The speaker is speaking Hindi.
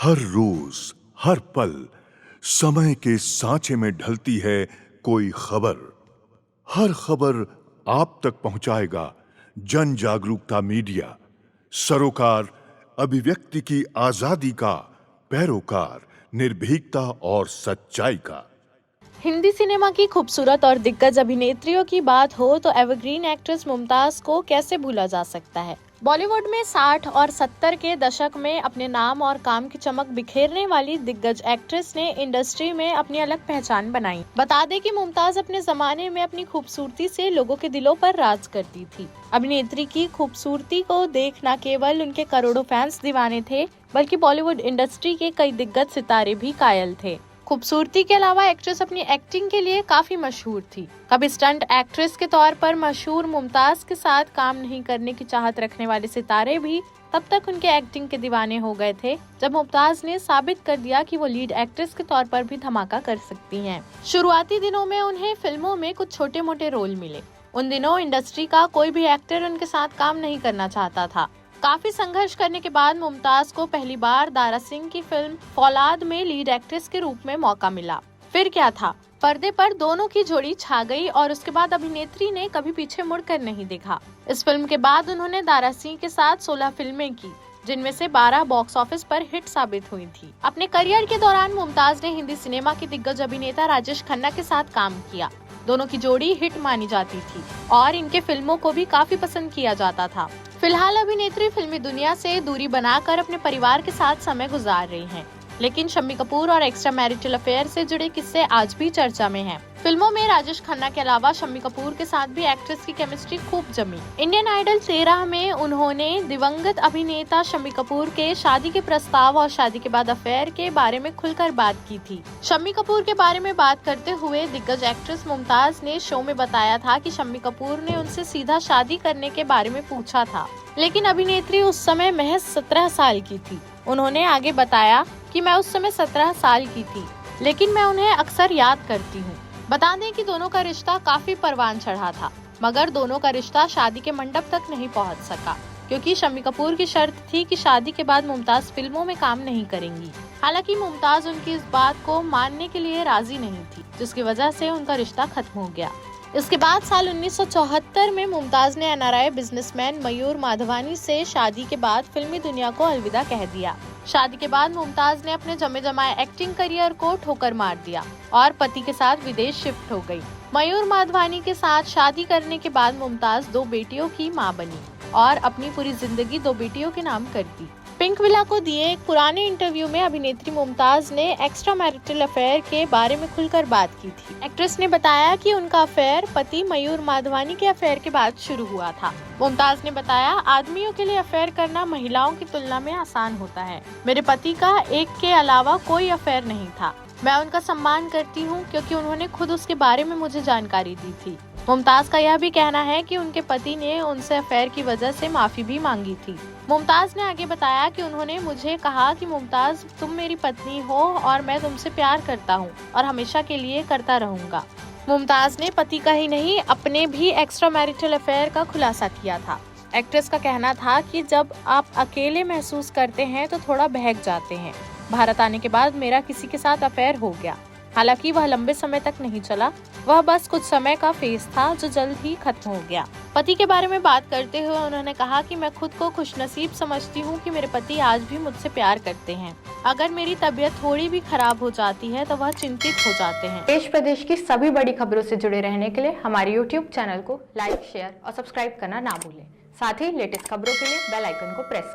हर रोज, हर पल समय के सांचे में ढलती है कोई खबर। हर खबर आप तक पहुंचाएगा जन जागरूकता मीडिया, सरोकार अभिव्यक्ति की आजादी का, पैरोकार निर्भीकता और सच्चाई का। हिंदी सिनेमा की खूबसूरत और दिग्गज अभिनेत्रियों की बात हो तो एवरग्रीन एक्ट्रेस मुमताज को कैसे भूला जा सकता है। बॉलीवुड में 60 और 70 के दशक में अपने नाम और काम की चमक बिखेरने वाली दिग्गज एक्ट्रेस ने इंडस्ट्री में अपनी अलग पहचान बनाई। बता दें कि मुमताज अपने जमाने में अपनी खूबसूरती से लोगों के दिलों पर राज करती थी। अभिनेत्री की खूबसूरती को देख न केवल उनके करोड़ों फैंस दीवाने थे, बल्कि बॉलीवुड इंडस्ट्री के कई दिग्गज सितारे भी कायल थे। खूबसूरती के अलावा एक्ट्रेस अपनी एक्टिंग के लिए काफी मशहूर थी। कभी स्टंट एक्ट्रेस के तौर पर मशहूर मुमताज के साथ काम नहीं करने की चाहत रखने वाले सितारे भी तब तक उनके एक्टिंग के दीवाने हो गए थे, जब मुमताज ने साबित कर दिया कि वो लीड एक्ट्रेस के तौर पर भी धमाका कर सकती हैं। शुरुआती दिनों में उन्हें फिल्मों में कुछ छोटे मोटे रोल मिले। उन दिनों इंडस्ट्री का कोई भी एक्टर उनके साथ काम नहीं करना चाहता था। काफी संघर्ष करने के बाद मुमताज को पहली बार दारा सिंह की फिल्म फौलाद में लीड एक्ट्रेस के रूप में मौका मिला। फिर क्या था, पर्दे पर दोनों की जोड़ी छा गई और उसके बाद अभिनेत्री ने कभी पीछे मुड़कर नहीं देखा। इस फिल्म के बाद उन्होंने दारा सिंह के साथ 16 फिल्में की, जिनमें से 12 बॉक्स ऑफिस पर हिट साबित हुई थी। अपने करियर के दौरान मुमताज ने हिंदी सिनेमा के दिग्गज अभिनेता राजेश खन्ना के साथ काम किया। दोनों की जोड़ी हिट मानी जाती थी और इनके फिल्मों को भी काफी पसंद किया जाता था। फिलहाल अभिनेत्री फिल्मी दुनिया से दूरी बनाकर अपने परिवार के साथ समय गुजार रही हैं। लेकिन शम्मी कपूर और एक्स्ट्रा मैरिटल अफेयर से जुड़े किस्से आज भी चर्चा में हैं। फिल्मों में राजेश खन्ना के अलावा शम्मी कपूर के साथ भी एक्ट्रेस की केमिस्ट्री खूब जमी। इंडियन आइडल 13 में उन्होंने दिवंगत अभिनेता शम्मी कपूर के शादी के प्रस्ताव और शादी के बाद अफेयर के बारे में खुलकर बात की थी। शम्मी कपूर के बारे में बात करते हुए दिग्गज एक्ट्रेस मुमताज ने शो में बताया था कि शम्मी कपूर ने उनसे सीधा शादी करने के बारे में पूछा था, लेकिन अभिनेत्री उस समय महज 17 साल की थी। उन्होंने आगे बताया कि मैं उस समय 17 साल की थी, लेकिन मैं उन्हें अक्सर याद करती हूँ। बता दें कि दोनों का रिश्ता काफी परवान चढ़ा था, मगर दोनों का रिश्ता शादी के मंडप तक नहीं पहुँच सका, क्योंकि शम्मी कपूर की शर्त थी कि शादी के बाद मुमताज फिल्मों में काम नहीं करेंगी। हालांकि मुमताज उनकी इस बात को मानने के लिए राजी नहीं थी, जिसकी वजह से उनका रिश्ता खत्म हो गया। इसके बाद साल 1974 में मुमताज ने NRI बिजनेसमैन मयूर माधवानी से शादी के बाद फिल्मी दुनिया को अलविदा कह दिया। शादी के बाद मुमताज ने अपने जमे जमाए एक्टिंग करियर को ठोकर मार दिया और पति के साथ विदेश शिफ्ट हो गई। मयूर माधवानी के साथ शादी करने के बाद मुमताज 2 बेटियों की मां बनी और अपनी पूरी जिंदगी 2 बेटियों के नाम कर दी। पिंक विला को दिए एक पुराने इंटरव्यू में अभिनेत्री मुमताज ने एक्स्ट्रा मैरिटल अफेयर के बारे में खुलकर बात की थी। एक्ट्रेस ने बताया कि उनका अफेयर पति मयूर माधवानी के अफेयर के बाद शुरू हुआ था। मुमताज ने बताया, आदमियों के लिए अफेयर करना महिलाओं की तुलना में आसान होता है। मेरे पति का एक के अलावा कोई अफेयर नहीं था। मैं उनका सम्मान करती हूँ क्योंकि उन्होंने खुद उसके बारे में मुझे जानकारी दी थी। मुमताज का यह भी कहना है कि उनके पति ने उनसे अफेयर की वजह से माफी भी मांगी थी। मुमताज ने आगे बताया कि उन्होंने मुझे कहा कि मुमताज, तुम मेरी पत्नी हो और मैं तुमसे प्यार करता हूँ और हमेशा के लिए करता रहूंगा। मुमताज ने पति का ही नहीं, अपने भी एक्स्ट्रा मैरिटल अफेयर का खुलासा किया था। एक्ट्रेस का कहना था कि जब आप अकेले महसूस करते हैं तो थोड़ा बहक जाते हैं। भारत आने के बाद मेरा किसी के साथ अफेयर हो गया। हालांकि वह लंबे समय तक नहीं चला, वह बस कुछ समय का फेज था जो जल्द ही खत्म हो गया। पति के बारे में बात करते हुए उन्होंने कहा कि मैं खुद को खुशनसीब समझती हूँ कि मेरे पति आज भी मुझसे प्यार करते हैं। अगर मेरी तबीयत थोड़ी भी खराब हो जाती है तो वह चिंतित हो जाते हैं। देश प्रदेश की सभी बड़ी खबरों से जुड़े रहने के लिए हमारे YouTube चैनल को लाइक, शेयर और सब्सक्राइब करना ना भूलें। साथ ही लेटेस्ट खबरों के लिए बेल आइकन को प्रेस